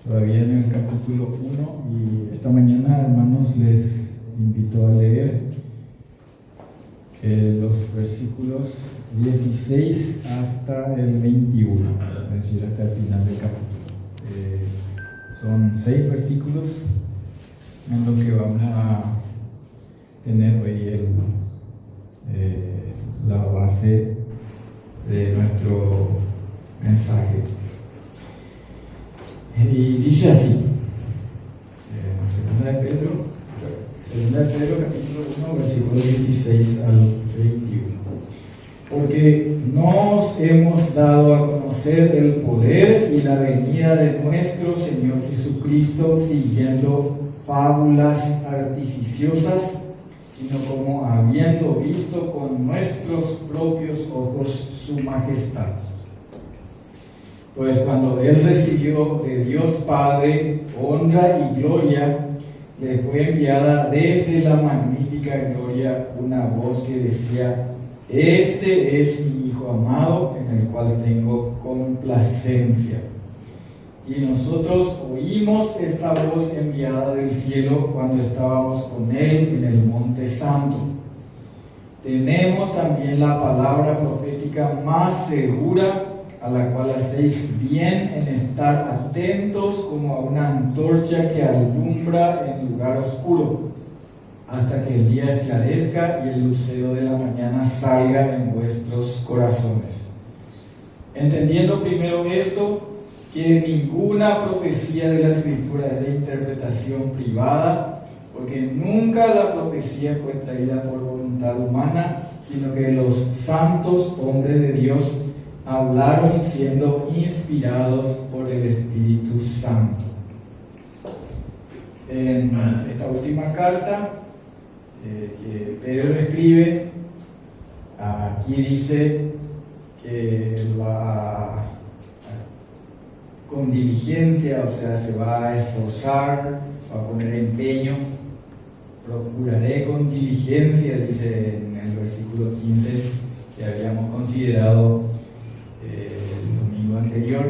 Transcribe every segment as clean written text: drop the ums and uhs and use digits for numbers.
todavía en el capítulo 1, y esta mañana, hermanos, les invito a leer los versículos 16 hasta el 21, es decir, hasta el final del capítulo. Son 6 versículos en lo que vamos a tener hoy la base de nuestro mensaje. Y dice así, segunda de Pedro capítulo 1, versículos 16 al 21. Porque nos hemos dado a conocer el poder y la venida de nuestro Señor Jesucristo siguiendo fábulas artificiosas, sino como habiendo visto con nuestros propios ojos su majestad. Pues cuando Él recibió de Dios Padre honra y gloria, le fue enviada desde la magnífica gloria una voz que decía: Este es mi Hijo amado, en el cual tengo complacencia. Y nosotros oímos esta voz enviada del cielo cuando estábamos con Él en el Monte Santo. Tenemos también la palabra profética más segura, a la cual hacéis bien en estar atentos como a una antorcha que alumbra en lugar oscuro, hasta que el día esclarezca y el lucero de la mañana salga en vuestros corazones. Entendiendo primero esto, que ninguna profecía de la Escritura es de interpretación privada, porque nunca la profecía fue traída por voluntad humana, sino que los santos hombres de Dios hablaron siendo inspirados por el Espíritu Santo. En esta última carta que Pedro escribe, aquí dice que va con diligencia, o sea, se va a esforzar, va a poner empeño. Procuraré con diligencia, dice en el versículo 15 que habíamos considerado el domingo anterior.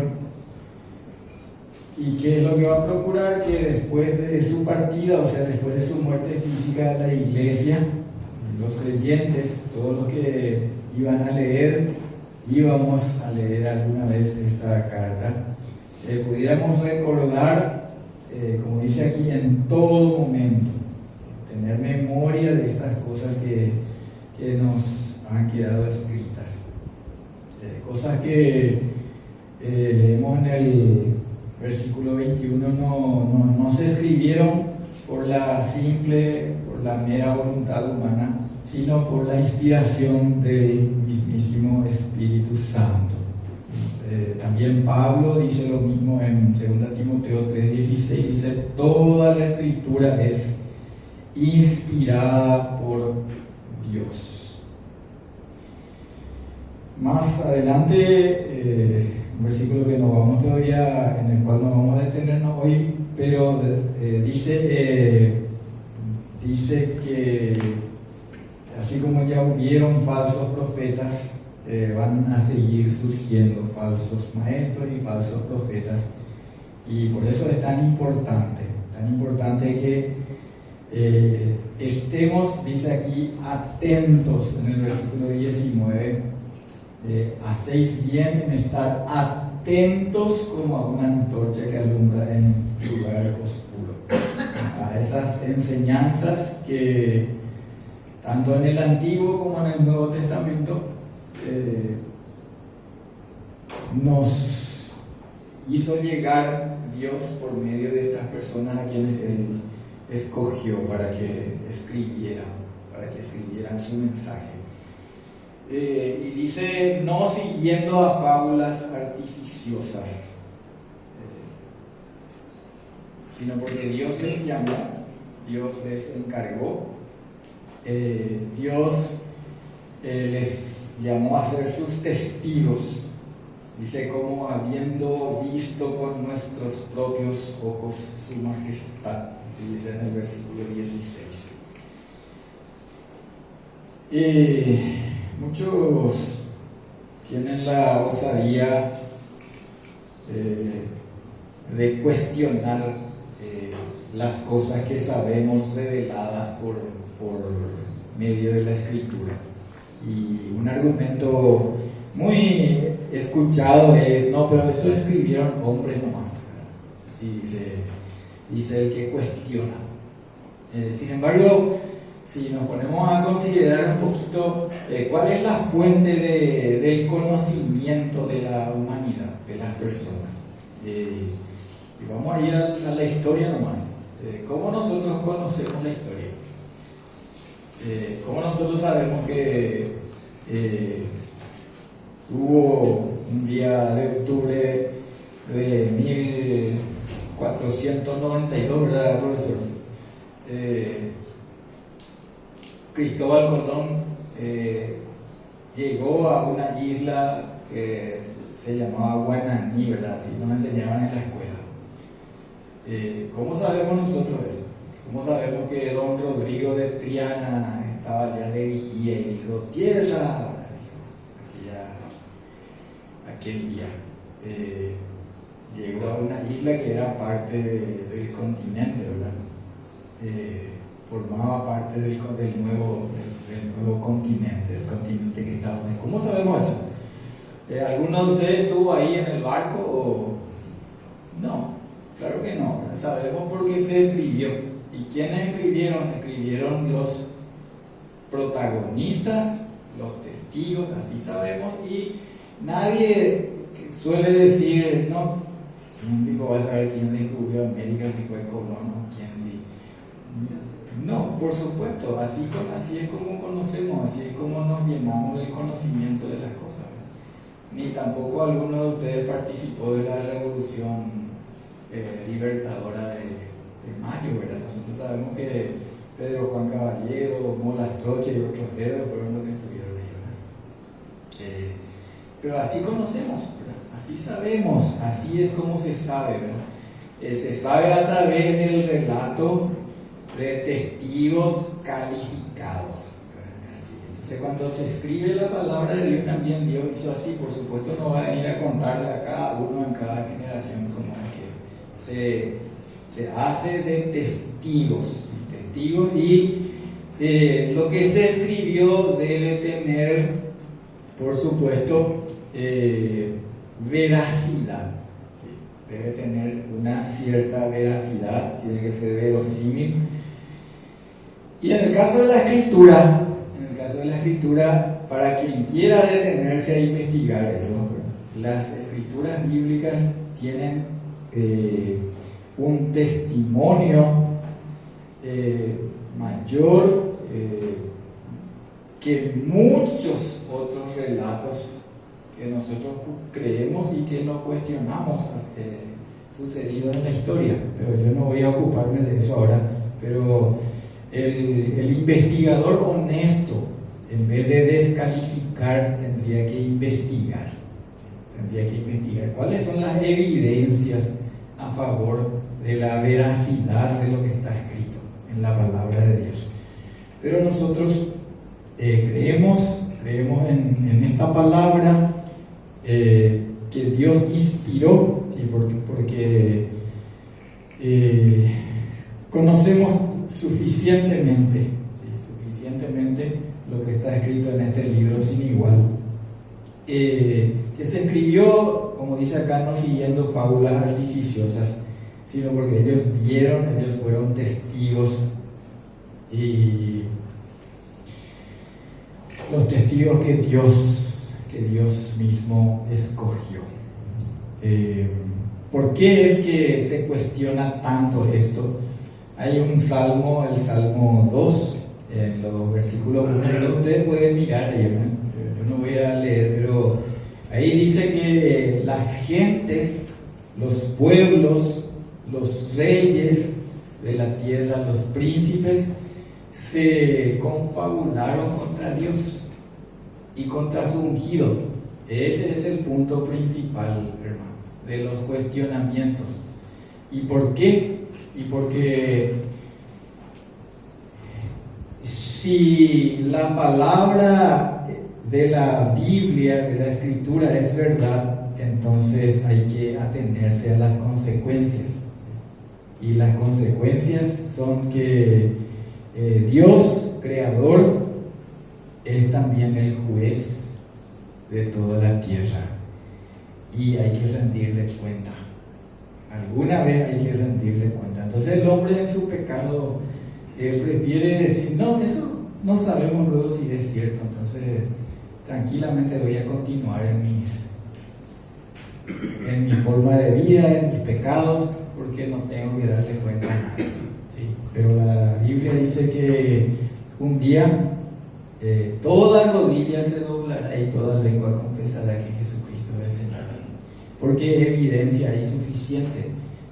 ¿Y qué es lo que va a procurar? Que después de su partida, o sea, después de su muerte física, la iglesia, los creyentes, todos los que íbamos a leer alguna vez esta carta, pudiéramos recordar, como dice aquí, en todo momento, tener memoria de estas cosas que nos han quedado escritas. Cosas que leemos en el versículo 21 no se escribieron por la mera voluntad humana, sino por la inspiración del mismísimo Espíritu Santo. También Pablo dice lo mismo en 2 Timoteo 3:16, dice: toda la Escritura es inspirada por Dios. Más adelante, un versículo que no vamos todavía, en el cual no vamos a detenernos hoy, pero dice que así como ya hubieron falsos profetas, van a seguir surgiendo falsos maestros y falsos profetas, y por eso es tan importante que estemos, dice aquí, atentos en el versículo 19. Hacéis bien en estar atentos como a una antorcha que alumbra en lugar oscuro, a esas enseñanzas que tanto en el Antiguo como en el Nuevo Testamento nos hizo llegar Dios por medio de estas personas a quienes Él escogió para que escribieran su mensaje. Y dice: no siguiendo a fábulas artificiosas, sino porque Dios les llamó, Dios les encargó, Dios les llamó a ser sus testigos. Dice: como habiendo visto con nuestros propios ojos su majestad, así dice en el versículo 16. Muchos tienen la osadía de cuestionar las cosas que sabemos reveladas por medio de la Escritura. Y un argumento muy escuchado es: no, pero eso escribieron hombres nomás. Así dice el que cuestiona. Sin embargo, si nos ponemos a considerar un poquito cuál es la fuente del conocimiento de la humanidad, de las personas, y vamos a ir a la historia nomás. ¿Cómo nosotros conocemos la historia? ¿Cómo nosotros sabemos que hubo un día de octubre de 1492, ¿verdad, profesor? Cristóbal Colón llegó a una isla que se llamaba Guananí, ¿verdad? Así nos enseñaban en la escuela. ¿Cómo sabemos nosotros eso? ¿Cómo sabemos que don Rodrigo de Triana estaba ya de vigía y dijo: tierra? Aquel día llegó a una isla que era parte del continente, ¿verdad? Formaba parte del nuevo continente, del continente que estábamos. ¿Cómo sabemos eso? ¿Alguno de ustedes estuvo ahí en el barco o no? Claro que no. Sabemos porque se escribió. ¿Y quiénes escribieron? Escribieron los protagonistas, los testigos, así sabemos. Y nadie suele decir: no, ¿quién dijo va a saber quién descubrió América, si fue Colón o quién sí? No, por supuesto, así es como conocemos, así es como nos llenamos del conocimiento de las cosas. Ni tampoco alguno de ustedes participó de la revolución libertadora de mayo, ¿verdad? Nosotros sabemos que Pedro Juan Caballero, Molas Troche y otros dedos fueron los que estuvieron ahí, ¿verdad? Pero así conocemos, ¿verdad? Así sabemos, así es como se sabe, ¿verdad? Se sabe a través del relato de testigos calificados. Entonces, cuando se escribe la palabra de Dios, también Dios hizo así. Por supuesto, no va a venir a contarle a cada uno en cada generación como es que se hace de testigos, y lo que se escribió debe tener, por supuesto, veracidad. ¿Sí? Debe tener una cierta veracidad, tiene que ser verosímil. Y en el caso de la escritura, para quien quiera detenerse a investigar eso, las escrituras bíblicas tienen un testimonio mayor que muchos otros relatos que nosotros creemos y que no cuestionamos sucedido en la historia. Pero yo no voy a ocuparme de eso ahora. Pero el investigador honesto, en vez de descalificar, tendría que investigar cuáles son las evidencias a favor de la veracidad de lo que está escrito en la palabra de Dios. Pero nosotros creemos en esta palabra que Dios inspiró, ¿sí? porque conocemos suficientemente lo que está escrito en este libro sin igual, que se escribió, como dice acá, no siguiendo fábulas artificiosas, sino porque ellos fueron testigos, y los testigos que Dios mismo escogió. ¿Por qué es que se cuestiona tanto esto? Hay un salmo, el Salmo 2, en los versículos 1 y 2, ustedes pueden mirar ahí, ¿verdad? Yo no voy a leer, pero ahí dice que las gentes, los pueblos, los reyes de la tierra, los príncipes, se confabularon contra Dios y contra su ungido. Ese es el punto principal, hermanos, de los cuestionamientos. ¿Y por qué? Y porque si la palabra de la Biblia, de la Escritura, es verdad, entonces hay que atenerse a las consecuencias. Y las consecuencias son que Dios, creador, es también el juez de toda la tierra. Y hay que rendirle cuenta. Alguna vez hay que rendirle cuenta. Entonces el hombre en su pecado prefiere decir, no, eso no sabemos luego si es cierto. Entonces tranquilamente voy a continuar en mi forma de vida, en mis pecados, porque no tengo que darle cuenta a nadie. ¿Sí? Pero la Biblia dice que un día toda rodilla se doblará y toda lengua confesará que Jesucristo es el Señor. Porque evidencia hay suficiente.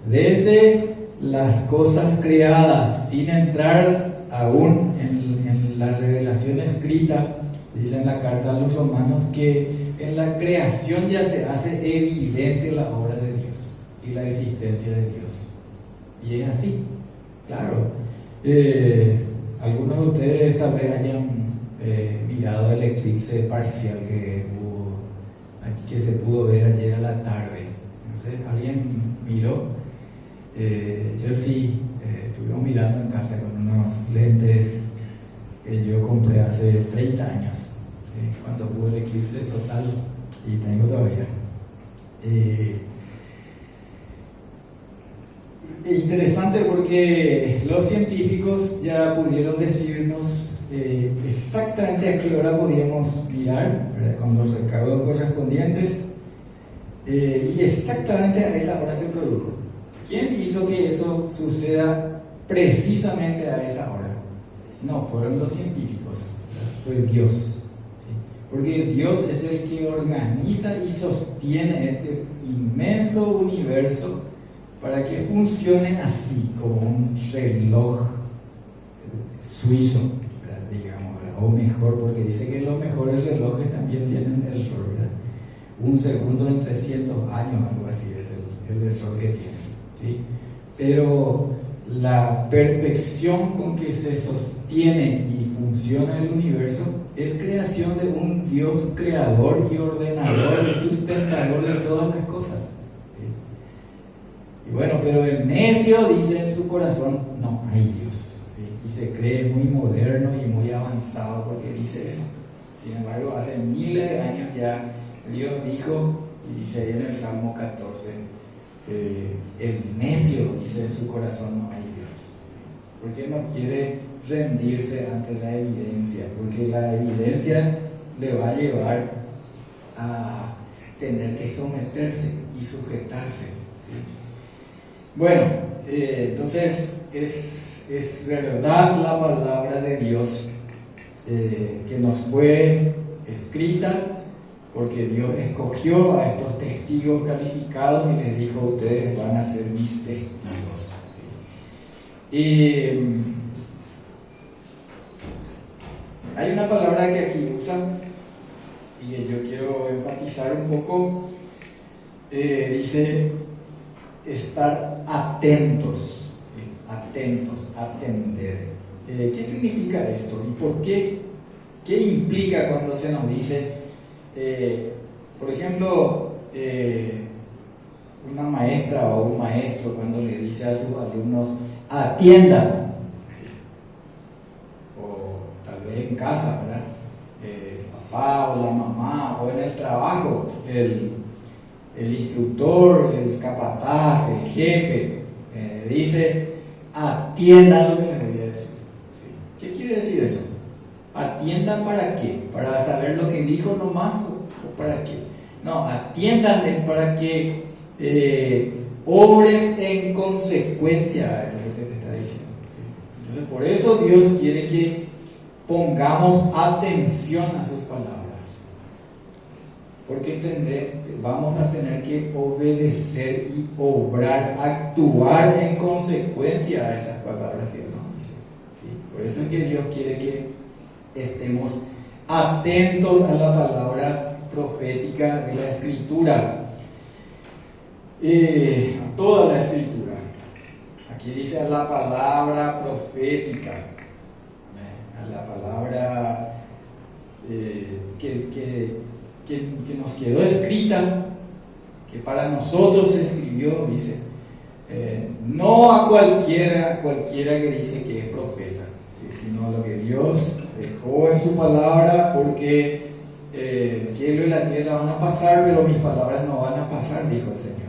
Desde las cosas creadas, sin entrar aún en la revelación escrita, dice en la carta a los romanos que en la creación ya se hace evidente la obra de Dios y la existencia de Dios. Y es así, claro. Algunos de ustedes tal vez hayan mirado el eclipse parcial que se pudo ver ayer a la tarde. No sé, ¿alguien miró? Yo sí, estuvimos mirando en casa con unos lentes que yo compré hace 30 años, cuando hubo el eclipse total, y tengo todavía. Interesante porque los científicos ya pudieron decirnos exactamente a qué hora podíamos mirar, ¿verdad?, con los recaudos correspondientes, y exactamente a esa hora se produjo. ¿Quién hizo que eso suceda precisamente a esa hora? No fueron los científicos, fue Dios. ¿Sí? Porque Dios es el que organiza y sostiene este inmenso universo para que funcione así, como un reloj suizo, ¿verdad?, digamos, ¿verdad?, o mejor, porque dice que los mejores relojes también tienen error, ¿verdad? Un segundo en 300 años, algo así es el error que tiene, ¿sí? Pero la perfección con que se sostiene y funciona el universo es creación de un Dios creador y ordenador y sustentador de todas las cosas. Y bueno, pero el necio dice en su corazón, no hay Dios, ¿sí? Y se cree muy moderno y muy avanzado porque dice eso. Sin embargo, hace miles de años ya Dios dijo, y dice ahí en el Salmo 14, el necio dice en su corazón, no hay Dios, porque no quiere rendirse ante la evidencia, porque la evidencia le va a llevar a tener que someterse y sujetarse, ¿sí? Bueno, entonces es verdad la palabra de Dios que nos fue escrita, porque Dios escogió a estos testigos calificados y les dijo, ustedes van a ser mis testigos. Y hay una palabra que aquí usan y que yo quiero enfatizar un poco. Dice estar atentos, ¿sí? Atentos, atender. ¿Qué significa esto? ¿Y por qué? ¿Qué implica cuando se nos dice, por ejemplo, una maestra o un maestro cuando le dice a sus alumnos, atiendan, o tal vez en casa, ¿verdad? El papá o la mamá, o en el trabajo, el instructor, el capataz, el jefe, dice, atiendan lo que les voy a decir. ¿Sí? ¿Qué quiere decir eso? ¿Atiendan para qué? ¿Para saber lo que dijo nomás o para qué? No, atiendan es para que obres en consecuencia a eso que se te está diciendo, ¿sí? Entonces por eso Dios quiere que pongamos atención a sus palabras, porque vamos a tener que obedecer y obrar, actuar en consecuencia a esas palabras que Dios nos dice, ¿sí? Por eso es que Dios quiere que estemos atentos a la palabra profética de la Escritura, a toda la Escritura. Aquí dice a la palabra profética, a la palabra que nos quedó escrita que para nosotros se escribió, dice, no a cualquiera que dice que es profeta, ¿sí? Sino a lo que Dios dejó en su palabra, porque el cielo y la tierra van a pasar, pero mis palabras no van a pasar, dijo el Señor.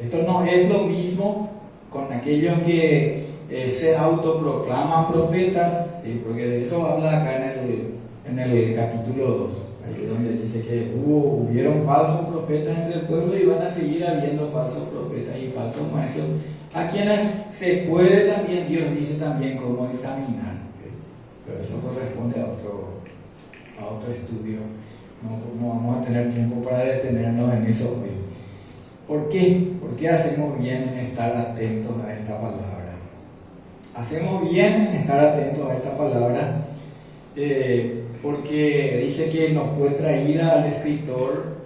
Esto no es lo mismo con aquellos que se autoproclaman profetas, ¿sí? Porque de eso habla acá en el capítulo 2, ahí donde dice que hubieron falsos profetas entre el pueblo y van a seguir habiendo falsos profetas y falsos maestros, a quienes se puede también, Dios dice también cómo examinar, ¿sí? Pero eso corresponde a otro estudio. No vamos a tener tiempo para detenernos en eso hoy. ¿Por qué? ¿Por qué hacemos bien en estar atentos a esta palabra? Hacemos bien en estar atentos a esta palabra porque dice que nos fue traída al escritor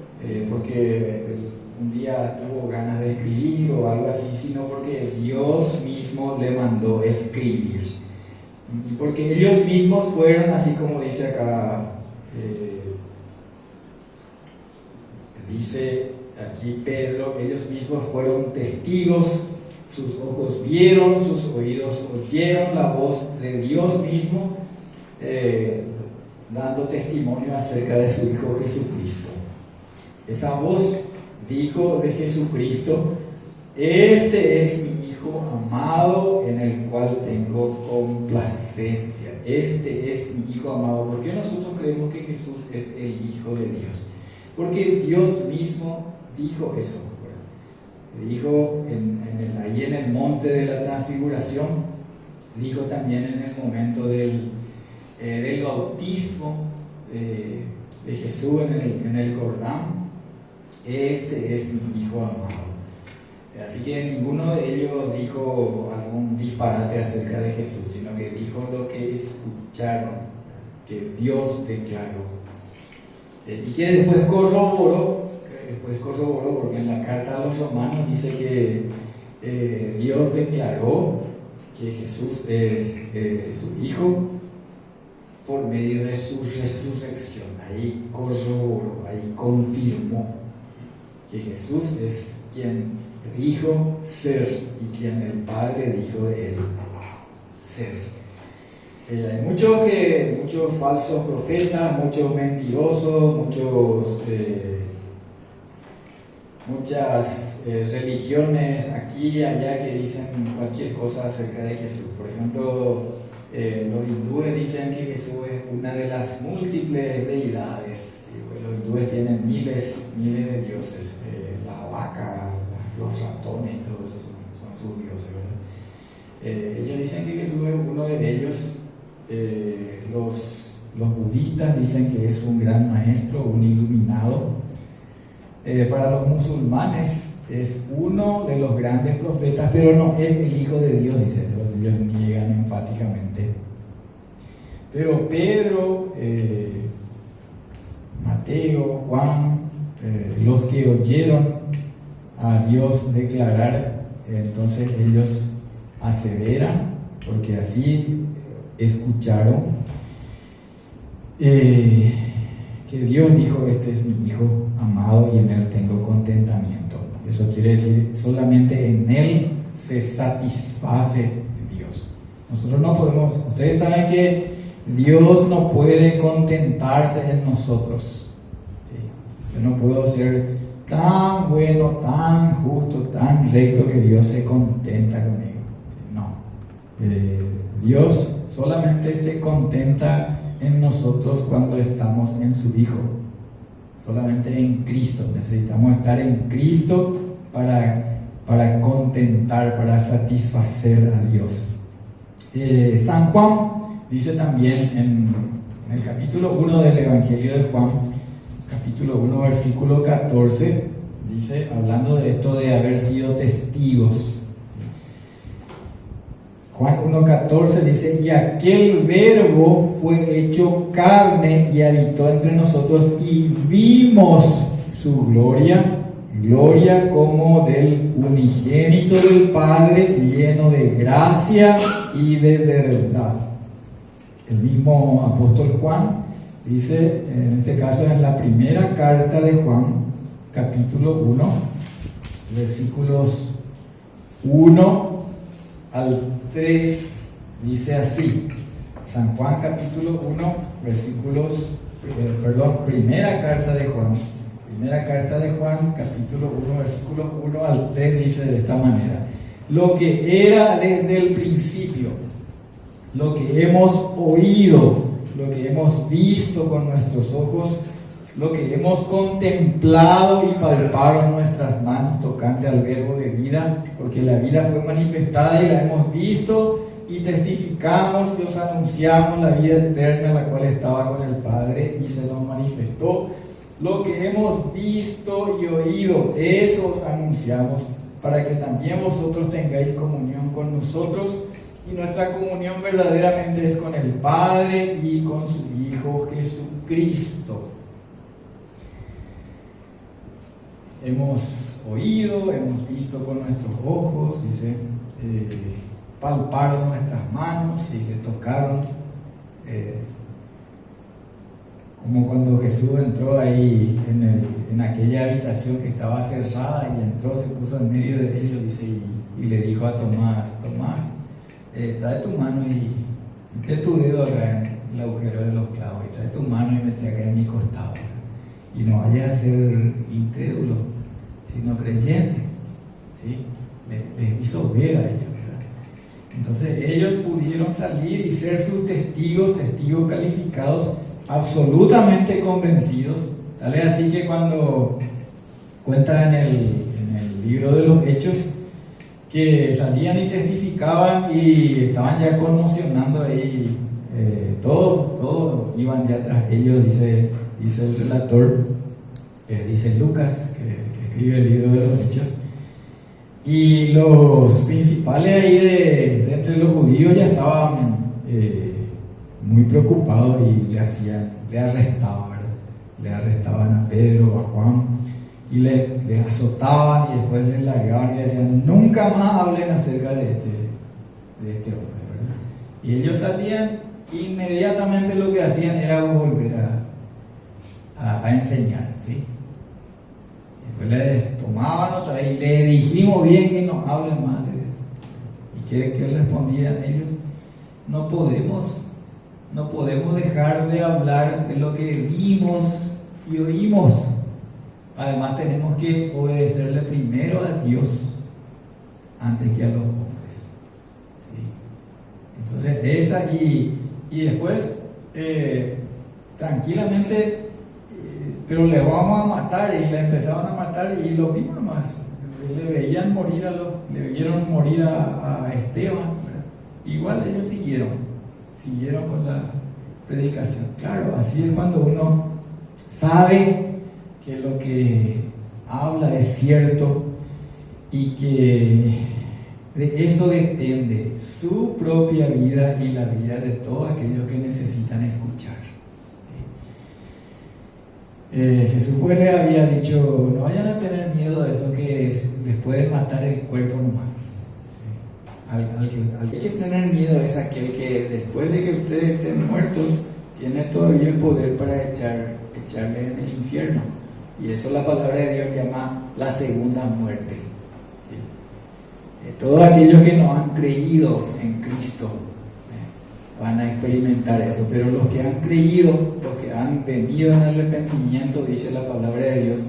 porque un día tuvo ganas de escribir o algo así, sino porque Dios mismo le mandó escribir. Y porque ellos mismos fueron, así como dice acá, dice aquí Pedro, ellos mismos fueron testigos, sus ojos vieron, sus oídos oyeron la voz de Dios mismo, dando testimonio acerca de su Hijo Jesucristo. Esa voz dijo de Jesucristo: este es mi Hijo amado en el cual tengo complacencia. Este es mi Hijo amado. ¿Por qué nosotros creemos que Jesús es el Hijo de Dios? Porque Dios mismo dijo eso. Dijo ahí en el monte de la transfiguración, dijo también en el momento del bautismo de Jesús en el Jordán: este es mi Hijo amado. Así que ninguno de ellos dijo algún disparate acerca de Jesús, sino que dijo lo que escucharon, que Dios declaró. Y que después corroboró, porque en la carta a los romanos dice que Dios declaró que Jesús es su Hijo por medio de su resurrección. Ahí corroboró, ahí confirmó que Jesús es quien dijo ser y quien el Padre dijo de él ser. Hay muchos falsos profetas, muchos mentirosos, muchas religiones aquí y allá que dicen cualquier cosa acerca de Jesús. Por ejemplo, los hindúes dicen que Jesús es una de las múltiples deidades. Los hindúes tienen miles de dioses. La vaca, los ratones, todos esos son sus dioses, ¿verdad? Ellos dicen que Jesús es uno de ellos. Los budistas dicen que es un gran maestro, un iluminado. Para los musulmanes es uno de los grandes profetas, pero no es el Hijo de Dios, dicen, ellos niegan enfáticamente. Pero Pedro, Mateo, Juan, los que oyeron a Dios declarar, entonces ellos aseveran, porque así escucharon, que Dios dijo: este es mi Hijo amado y en él tengo contentamiento. Eso quiere decir, solamente en él se satisface Dios. Nosotros no podemos, ustedes saben que Dios no puede contentarse en nosotros, ¿sí? Yo no puedo ser tan bueno, tan justo, tan recto que Dios se contenta conmigo. No. Dios solamente se contenta en nosotros cuando estamos en su Hijo, solamente en Cristo. Necesitamos estar en Cristo para contentar, para satisfacer a Dios. San Juan dice también en el capítulo 1 del Evangelio de Juan, capítulo 1, versículo 14, dice, hablando de esto de haber sido testigos. Juan 1:14 dice: y aquel verbo fue hecho carne y habitó entre nosotros, y vimos su gloria como del unigénito del Padre, lleno de gracia y de verdad. El mismo apóstol Juan dice, en este caso en la primera carta de Juan, capítulo 1, versículos 1 al 3, dice así. San Juan capítulo 1, primera carta de Juan, capítulo 1, versículos 1 al 3, dice de esta manera: lo que era desde el principio, lo que hemos oído, lo que hemos visto con nuestros ojos, lo que hemos contemplado y palpado en nuestras manos tocante al verbo de vida, porque la vida fue manifestada y la hemos visto y testificamos y os anunciamos la vida eterna, la cual estaba con el Padre y se nos manifestó. Lo que hemos visto y oído, eso os anunciamos, para que también vosotros tengáis comunión con nosotros, y nuestra comunión verdaderamente es con el Padre y con su Hijo Jesucristo. Hemos oído, hemos visto con nuestros ojos, dice, palparon nuestras manos y le tocaron, como cuando Jesús entró ahí en aquella habitación que estaba cerrada y entró, se puso en medio de ellos, dice, y le dijo a Tomás, trae tu mano y mete tu dedo acá en el agujero de los clavos, y trae tu mano y mete acá en mi costado, y no vayas a ser incrédulo, sino creyente, ¿sí? Les hizo ver a ellos, ¿verdad? Entonces ellos pudieron salir y ser sus testigos calificados, absolutamente convencidos. Tal es así que cuando cuenta en el libro de los Hechos, que salían y testificaban y estaban ya conmocionando ahí, todos iban ya tras ellos, dice el relator, dice Lucas, que escribe el libro de los Hechos, y los principales ahí de entre los judíos ya estaban muy preocupados y le arrestaban, ¿verdad? Le arrestaban a Pedro, a Juan, y les azotaban y después les largaban y decían: nunca más hablen acerca de este hombre, ¿verdad? Y ellos salían, inmediatamente lo que hacían era volver a enseñar, ¿sí? Después les tomaban otra vez y le dijimos bien que no hablen más de eso. ¿Y qué respondían ellos? No podemos dejar de hablar de lo que vimos y oímos. Además tenemos que obedecerle primero a Dios antes que a los hombres, ¿sí? Entonces esa y después tranquilamente, pero le vamos a matar, y le empezaron a matar, y lo mismo más, le vieron morir a Esteban, ¿verdad? Igual ellos siguieron con la predicación. Claro, así es cuando uno sabe que lo que habla es cierto y que de eso depende su propia vida y la vida de todos aquellos que necesitan escuchar. Jesús pues le había dicho: no vayan a tener miedo a eso que les puede matar el cuerpo nomás. Al que hay que tener miedo es aquel que después de que ustedes estén muertos tiene todavía el poder para echarles en el infierno. Y eso la palabra de Dios llama la segunda muerte, ¿sí? Todos aquellos que no han creído en Cristo van a experimentar eso, pero los que han creído, los que han venido en arrepentimiento, dice la palabra de Dios,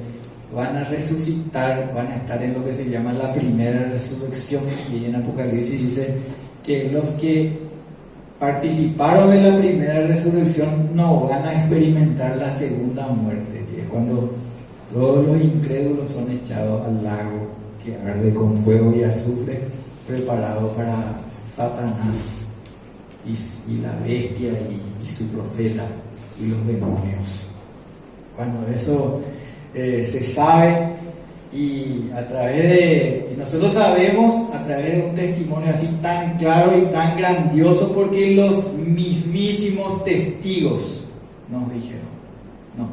van a resucitar, van a estar en lo que se llama la primera resurrección. Y en Apocalipsis dice que los que participaron de la primera resurrección no van a experimentar la segunda muerte, que es cuando todos los incrédulos son echados al lago que arde con fuego y azufre, preparado para Satanás y la bestia y su profeta y los demonios. Cuando eso se sabe, y nosotros sabemos a través de un testimonio así tan claro y tan grandioso, porque los mismísimos testigos nos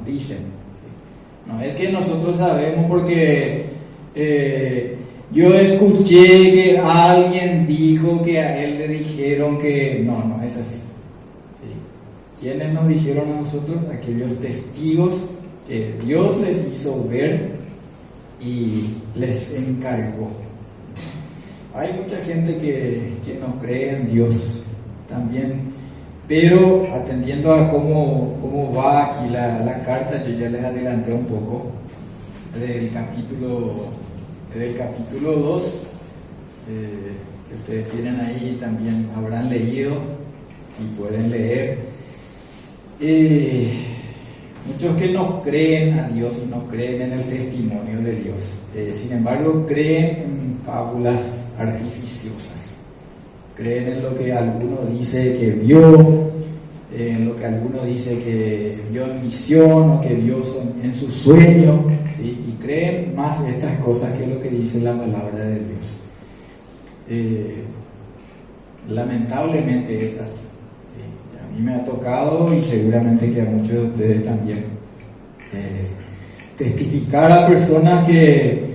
dicen. No es que nosotros sabemos porque yo escuché que alguien dijo que a él le dijeron que... No es así, ¿sí? ¿Quiénes nos dijeron a nosotros? Aquellos testigos que Dios les hizo ver y les encargó. Hay mucha gente que no cree en Dios también, pero atendiendo a cómo va aquí la carta, yo ya les adelanté un poco del capítulo 2, que ustedes tienen ahí, también habrán leído y pueden leer. Muchos que no creen a Dios y no creen en el testimonio de Dios, sin embargo creen en fábulas artificiosas, creen en lo que alguno dice que vio, en lo que alguno dice que vio en visión o que vio en su sueño, ¿sí? Y creen más estas cosas que lo que dice la palabra de Dios. Lamentablemente es así. A mí me ha tocado, y seguramente que a muchos de ustedes también, testificar a personas que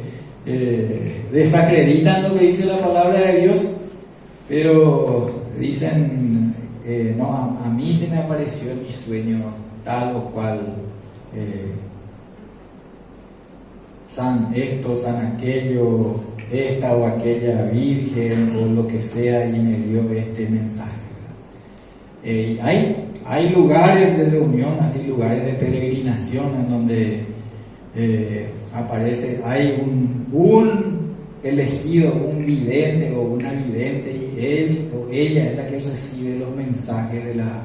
desacreditan lo que dice la palabra de Dios, pero dicen, no, a mí se me apareció en mi sueño tal o cual san esto, san aquello, esta o aquella virgen o lo que sea, y me dio este mensaje. Hay lugares de reunión, así lugares de peregrinación en donde hay un elegido, un vidente o una vidente, y él o ella es la que recibe los mensajes de la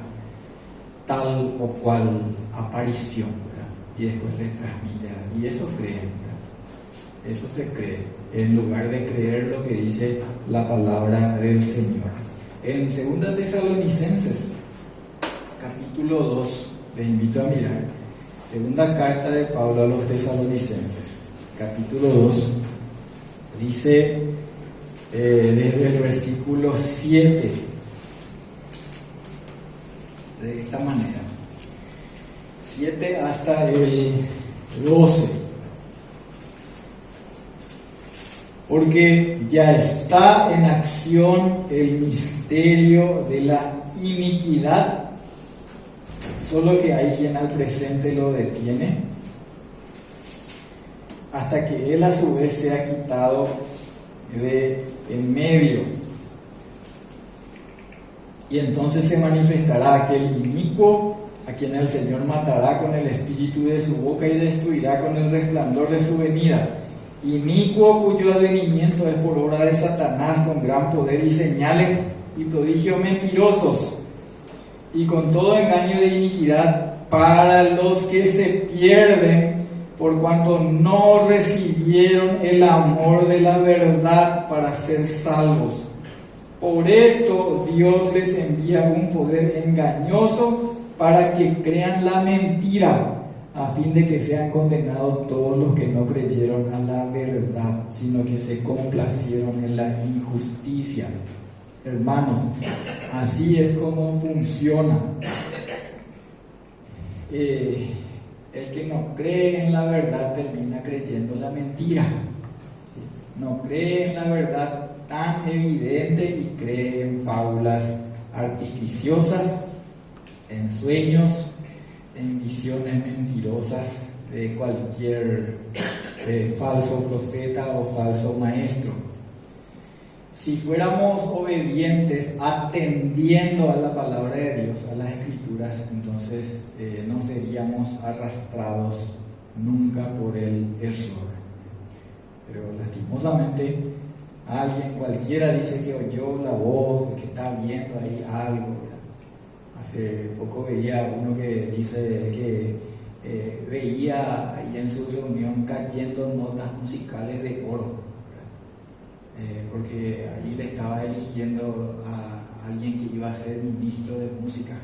tal o cual aparición, ¿verdad? Y después les transmite, y eso creen, ¿verdad? Eso se cree, en lugar de creer lo que dice la palabra del Señor. En 2 Tesalonicenses, capítulo 2, les invito a mirar, segunda carta de Pablo a los Tesalonicenses, capítulo 2, dice desde el versículo 7, de esta manera, 7 hasta el 12. Porque ya está en acción el misterio de la iniquidad, solo que hay quien al presente lo detiene, hasta que él a su vez sea quitado de en medio. Y entonces se manifestará aquel inicuo, a quien el Señor matará con el espíritu de su boca y destruirá con el resplandor de su venida. Inicuo, cuyo advenimiento es por obra de Satanás, con gran poder y señales y prodigios mentirosos, y con todo engaño de iniquidad para los que se pierden, por cuanto no recibieron el amor de la verdad para ser salvos. Por esto Dios les envía un poder engañoso para que crean la mentira, a fin de que sean condenados todos los que no creyeron a la verdad, sino que se complacieron en la injusticia. Hermanos, así es como funciona. El que no cree en la verdad termina creyendo la mentira. No cree en la verdad tan evidente y cree en fábulas artificiosas, en sueños, en visiones mentirosas de cualquier falso profeta o falso maestro. Si fuéramos obedientes, atendiendo a la palabra de Dios, a las Escrituras, entonces no seríamos arrastrados nunca por el error. Pero lastimosamente, alguien cualquiera dice que oyó la voz, que está viendo ahí algo, ¿verdad? Hace poco veía uno que dice que veía ahí en su reunión cayendo notas musicales de oro, porque ahí le estaba eligiendo a alguien que iba a ser ministro de música.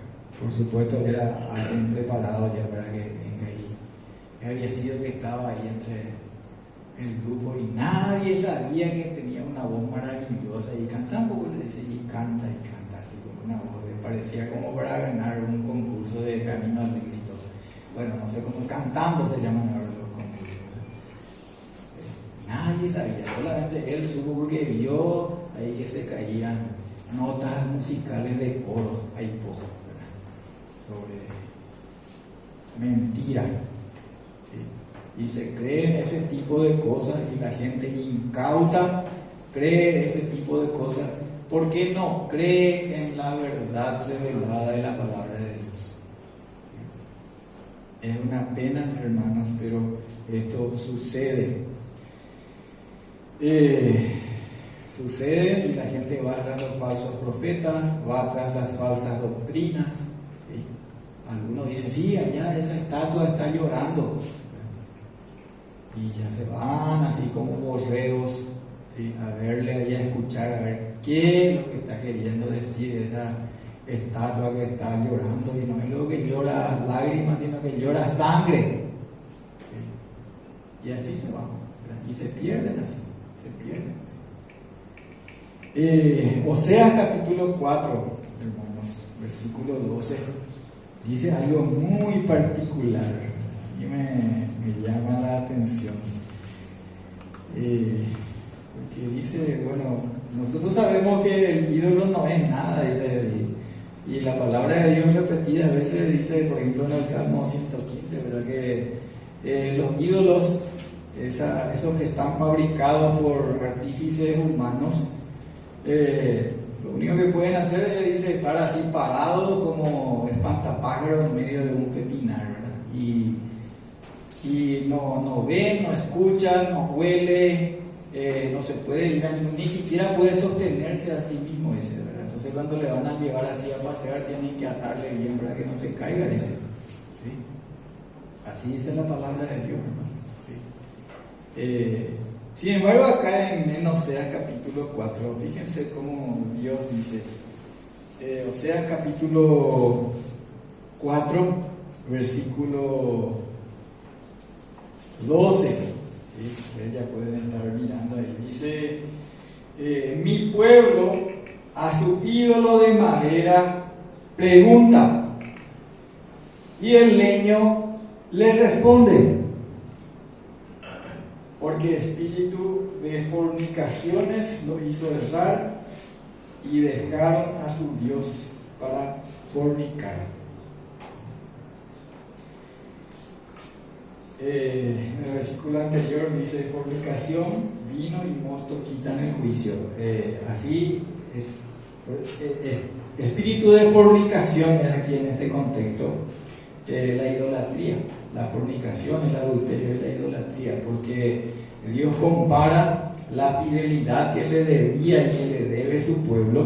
Por supuesto era alguien preparado ya para que venga ahí. Había sido que estaba ahí entre el grupo y nadie sabía que tenía una voz maravillosa, y cantaba, le dice, y canta así como una voz, parecía como para ganar un concurso de camino al éxito. Bueno, no sé cómo, cantando se llaman ahora los concursos. Nadie sabía, solamente él supo porque vio ahí que se caían notas musicales de oro, ahí poco, ¿verdad? Sobre mentira. ¿Sí? Y se creen ese tipo de cosas y la gente incauta cree ese tipo de cosas porque no cree en la verdad revelada de la palabra de Dios. Es una pena, hermanos, pero esto sucede. Sucede y la gente va tras los falsos profetas, va tras las falsas doctrinas. ¿Sí? Algunos dicen, sí, allá esa estatua está llorando. Y ya se van así como borregos, ¿sí? A verle ahí, a escuchar, a ver qué es lo que está queriendo decir esa estatua que está llorando. Y no es lo que llora lágrimas, sino que llora sangre. ¿Sí? Y así se van, ¿verdad? Y se pierden así, se pierden. Oseas capítulo 4, hermanos, versículo 12, dice algo muy particular y me llama la atención. Porque dice, bueno, nosotros sabemos que el ídolo no es nada, dice, y la palabra de Dios repetida a veces dice, por ejemplo en el Salmo 115, ¿verdad? Que los ídolos, esos que están fabricados por artífices humanos, lo único que pueden hacer es, dice, estar así parados como espantapájaros en medio de un pepinar, ¿verdad? Y no ven, no escuchan, no huele, no se puede ir ni siquiera puede sostenerse a sí mismo, dice, ¿verdad? Entonces cuando le van a llevar así a pasear tienen que atarle bien para que no se caiga, dice. ¿Sí? Así dice la palabra de Dios, hermanos. ¿Sí? Sin embargo, acá en Oseas capítulo 4, fíjense cómo Dios dice. Oseas capítulo 4, versículo 12. ¿Sí? Ustedes ya pueden estar mirando ahí. Dice, mi pueblo a su ídolo de madera pregunta, y el leño le responde. Porque espíritu de fornicaciones lo hizo errar y dejaron a su Dios para fornicar. En el versículo anterior dice, fornicación, vino y mosto quitan el juicio. Así es, espíritu de fornicación es aquí en este contexto, la idolatría. La fornicación, el adulterio es la idolatría, porque Dios compara la fidelidad que le debía y que le debe su pueblo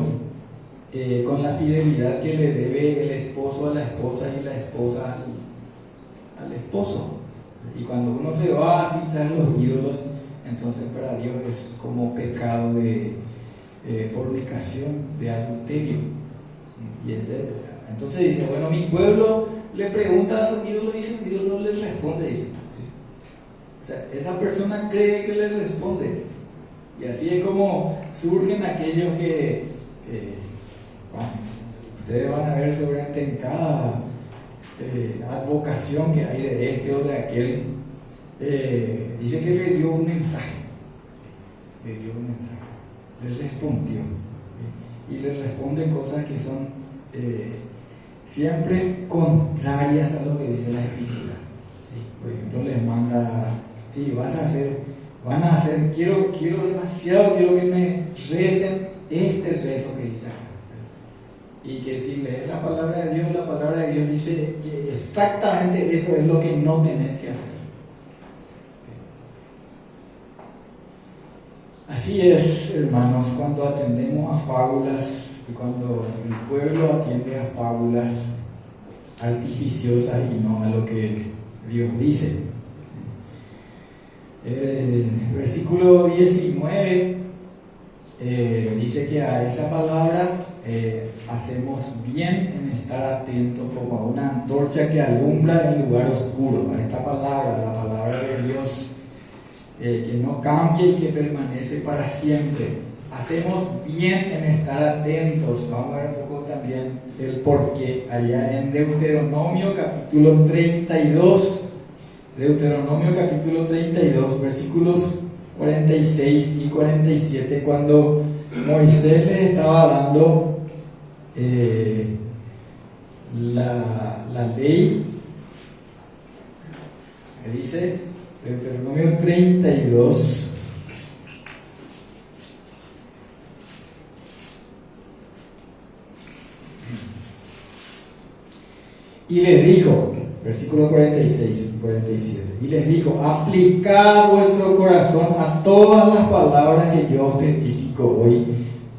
con la fidelidad que le debe el esposo a la esposa y la esposa al esposo. Y cuando uno se va así tras los ídolos, entonces para Dios es como pecado de fornicación, de adulterio. Entonces dice, bueno, mi pueblo le pregunta a su ídolo y su ídolo le responde, dice. O sea, esa persona cree que le responde. Y así es como surgen aquellos que, bueno, ustedes van a ver seguramente en cada advocación que hay de este o de aquel, dice que le dio un mensaje. Le respondió. Y le responde cosas que son siempre contrarias a lo que dice la Escritura. ¿Sí? Por ejemplo, les manda, sí, van a hacer, quiero demasiado, quiero que me recen este rezo que dice acá. Y que si lees la palabra de Dios dice que exactamente eso es lo que no tenés que hacer. Así es, hermanos, cuando atendemos a fábulas y cuando el pueblo atiende a fábulas artificiosas y no a lo que Dios dice. Versículo 19 dice que a esa palabra hacemos bien en estar atentos como a una antorcha que alumbra en lugar oscuro. A esta palabra, la palabra de Dios, que no cambia y que permanece para siempre. Hacemos bien en estar atentos. Vamos a ver un poco también el porqué allá en Deuteronomio capítulo 32. Deuteronomio capítulo 32, versículos 46 y 47, cuando Moisés les estaba dando la ley, dice, Deuteronomio 32. Y les dijo, versículo 46 y 47, y les dijo: aplicad vuestro corazón a todas las palabras que yo os testifico hoy,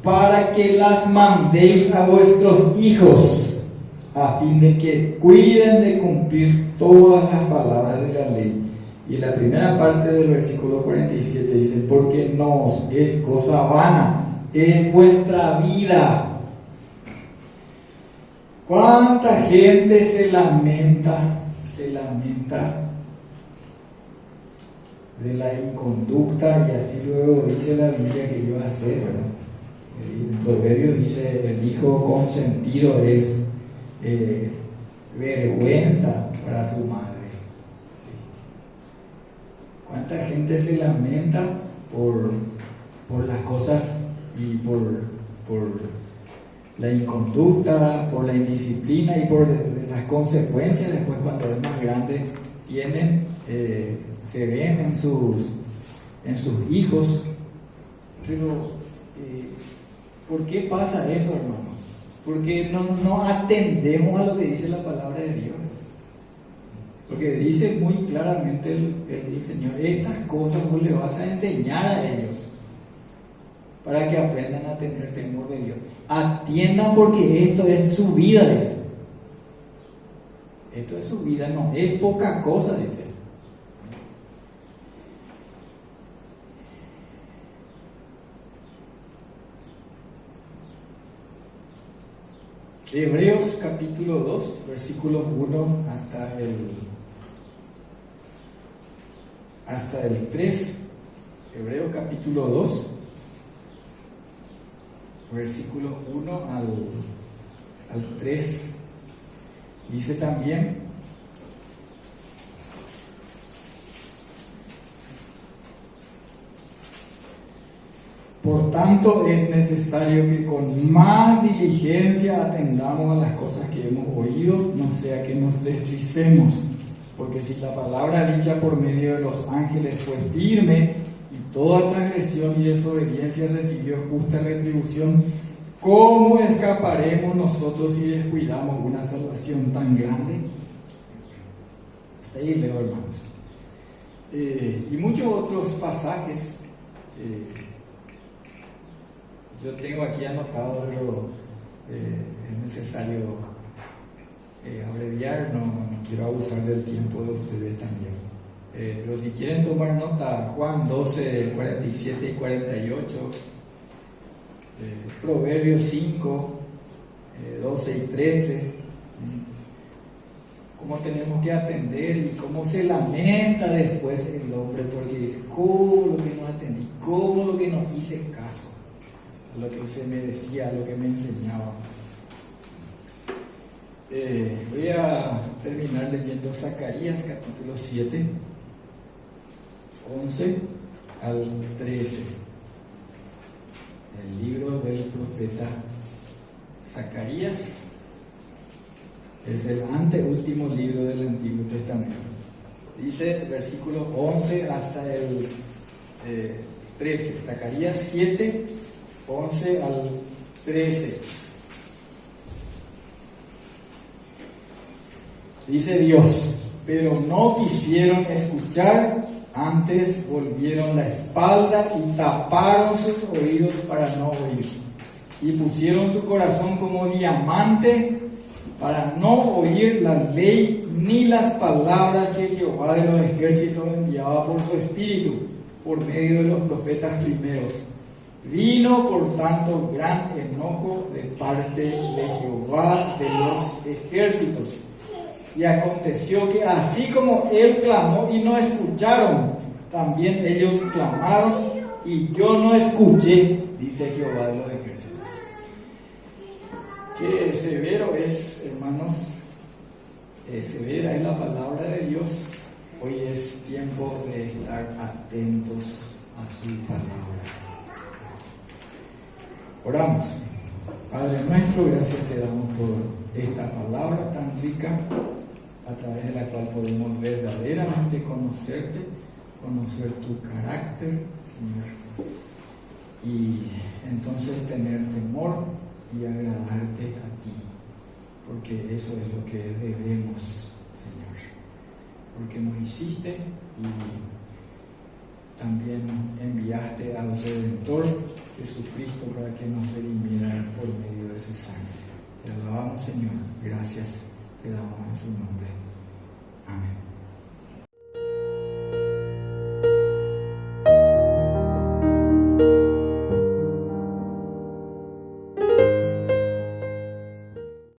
para que las mandéis a vuestros hijos, a fin de que cuiden de cumplir todas las palabras de la ley. Y en la primera parte del versículo 47 dice: porque no os es cosa vana, es vuestra vida. ¿Cuánta gente se lamenta de la inconducta? Y así luego dice la Biblia que iba a ser, ¿verdad? El proverbio dice: el hijo consentido es vergüenza para su madre. ¿Cuánta gente se lamenta por las cosas y por la inconducta, por la indisciplina y por las consecuencias después cuando es más grande se ven en sus hijos? Pero ¿por qué pasa eso, hermanos? Porque no atendemos a lo que dice la palabra de Dios. Porque dice muy claramente el Señor: estas cosas vos le vas a enseñar a ellos para que aprendan a tener temor de Dios. Atiendan, porque esto es su vida, dice. Esto es su vida, no es poca cosa, dice. Hebreos capítulo 2, versículos 1 hasta el 3. Hebreos capítulo 2, versículos 1 al 3. Dice también: por tanto es necesario que con más diligencia atendamos a las cosas que hemos oído, no sea que nos deslicemos. Porque si la palabra dicha por medio de los ángeles fue firme, y toda transgresión y desobediencia recibió justa retribución, ¿cómo escaparemos nosotros si descuidamos una salvación tan grande? Hasta ahí leo, hermanos. Y muchos otros pasajes yo tengo aquí anotado, pero es necesario abreviar, no quiero abusar del tiempo de ustedes también. Pero si quieren tomar nota, Juan 12, 47 y 48, Proverbios 5, 12 y 13, cómo tenemos que atender y cómo se lamenta después el hombre, porque dice: ¿cómo lo que no atendí? ¿Cómo lo que no hice caso a lo que usted me decía, a lo que me enseñaba? Voy a terminar leyendo Zacarías capítulo 7, 11 al 13. El libro del profeta Zacarías es el anteúltimo libro del Antiguo Testamento. Dice versículo 11 hasta el 13. Zacarías 7, 11 al 13. Dice Dios: pero no quisieron escuchar, antes volvieron la espalda y taparon sus oídos para no oír, y pusieron su corazón como diamante para no oír la ley ni las palabras que Jehová de los ejércitos enviaba por su espíritu, por medio de los profetas primeros. Vino por tanto gran enojo de parte de Jehová de los ejércitos. Y aconteció que así como él clamó y no escucharon, también ellos clamaron y yo no escuché, dice Jehová de los ejércitos. Qué severo es, hermanos, severa es la palabra de Dios. Hoy es tiempo de estar atentos a su palabra. Oramos. Padre nuestro, gracias te damos por esta palabra tan rica, a través de la cual podemos verdaderamente conocerte, conocer tu carácter, Señor, y entonces tener temor y agradarte a ti, porque eso es lo que debemos, Señor, porque nos hiciste y también enviaste al Redentor Jesucristo para que nos redimiera por medio de su sangre. Te alabamos, Señor, gracias te damos en su nombre. Amén.